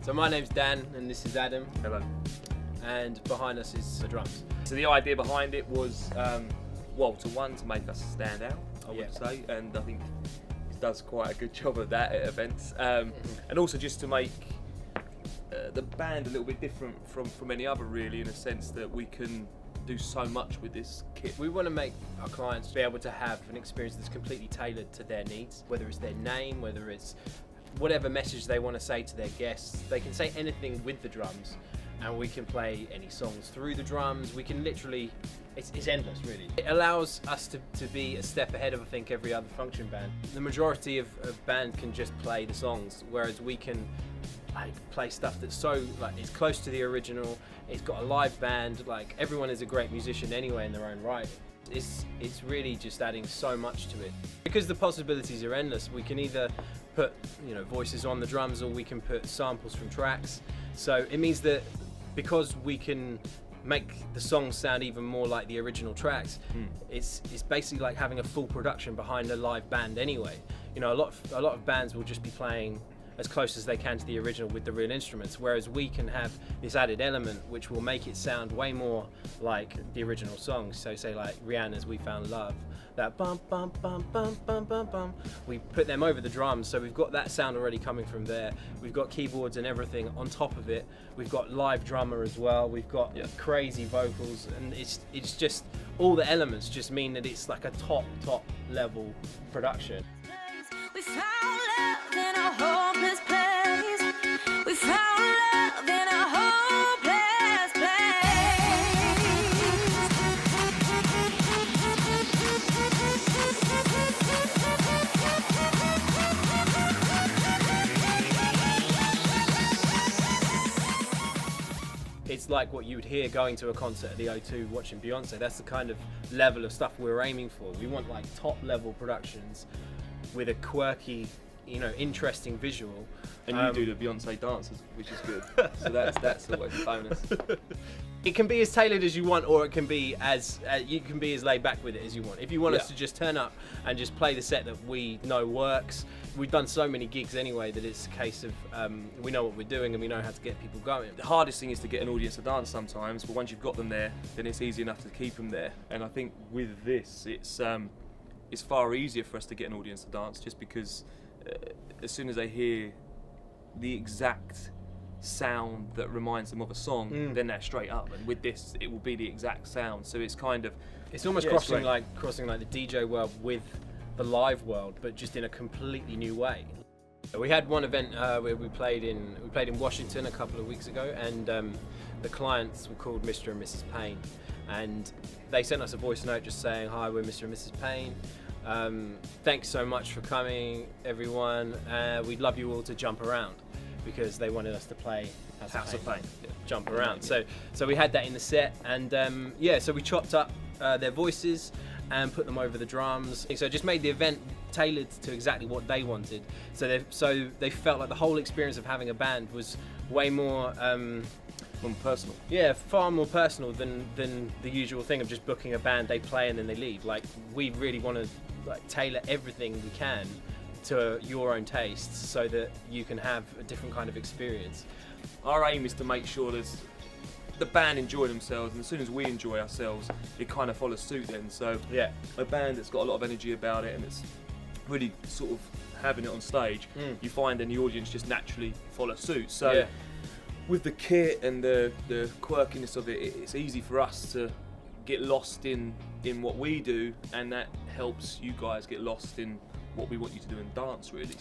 So my name's Dan and this is Adam. Hello. And behind us is the drums. So the idea behind it was, well, to make us stand out, I would say, and I think he does quite a good job of that at events. And also just to make the band a little bit different from any other, really, in a sense that we can do so much with this kit. We want to make our clients be able to have an experience that's completely tailored to their needs, whether it's their name, whether it's whatever message they want to say to their guests. They can say anything with the drums, and we can play any songs through the drums. We can literally, it's endless really. It allows us to be a step ahead of, I think, every other function band. The majority of band can just play the songs, whereas we can play stuff that's so, it's close to the original. It's got a live band, everyone is a great musician anyway in their own right. It's really just adding so much to it. Because the possibilities are endless, we can either put voices on the drums, or we can put samples from tracks. So it means that because we can make the songs sound even more like the original tracks, it's basically like having a full production behind a live band anyway. A lot of bands will just be playing as close as they can to the original with the real instruments, whereas we can have this added element which will make it sound way more like the original songs. So say like Rihanna's We Found Love, that bum bum bum bum bum bum bum, we put them over the drums, so we've got that sound already coming from there. We've got keyboards and everything on top of it. We've got live drummer as well. We've got crazy vocals, and it's just all the elements just mean that it's like a top level production. We found love in a hopeless place. We found love in a hopeless place. It's like what you would hear going to a concert at the O2 watching Beyonce. That's the kind of level of stuff we're aiming for. We want top level productions with a quirky, interesting visual. And you do the Beyonce dances, which is good. So that's always a bonus. It can be as tailored as you want, or it can be as you can be as laid back with it as you want. If you want us to just turn up and just play the set that we know works, we've done so many gigs anyway that it's a case of we know what we're doing and we know how to get people going. The hardest thing is to get an audience to dance sometimes, but once you've got them there, then it's easy enough to keep them there. And I think with this, it's far easier for us to get an audience to dance, just because as soon as they hear the exact sound that reminds them of a song, then they're straight up. And with this, it will be the exact sound. So it's kind of, it's almost crossing like the DJ world with the live world, but just in a completely new way. We had one event where we played in Washington a couple of weeks ago, and the clients were called Mr. and Mrs. Payne, and they sent us a voice note just saying, "Hi, we're Mr. and Mrs. Payne. Thanks so much for coming, everyone. We'd love you all to jump around," because they wanted us to play House of Pain. Jump around. So we had that in the set, and so we chopped up their voices and put them over the drums. So it just made the event tailored to exactly what they wanted. So they felt like the whole experience of having a band was way more personal. Yeah, far more personal than the usual thing of just booking a band, they play and then they leave. We really want to tailor everything we can to your own tastes, so that you can have a different kind of experience. Our aim is to make sure that the band enjoy themselves, and as soon as we enjoy ourselves, it kind of follows suit then. So a band that's got a lot of energy about it and it's really sort of having it on stage, you find then the audience just naturally follow suit. So with the kit and the quirkiness of it, it's easy for us to get lost in what we do, and that helps you guys get lost in what we want you to do and dance, really.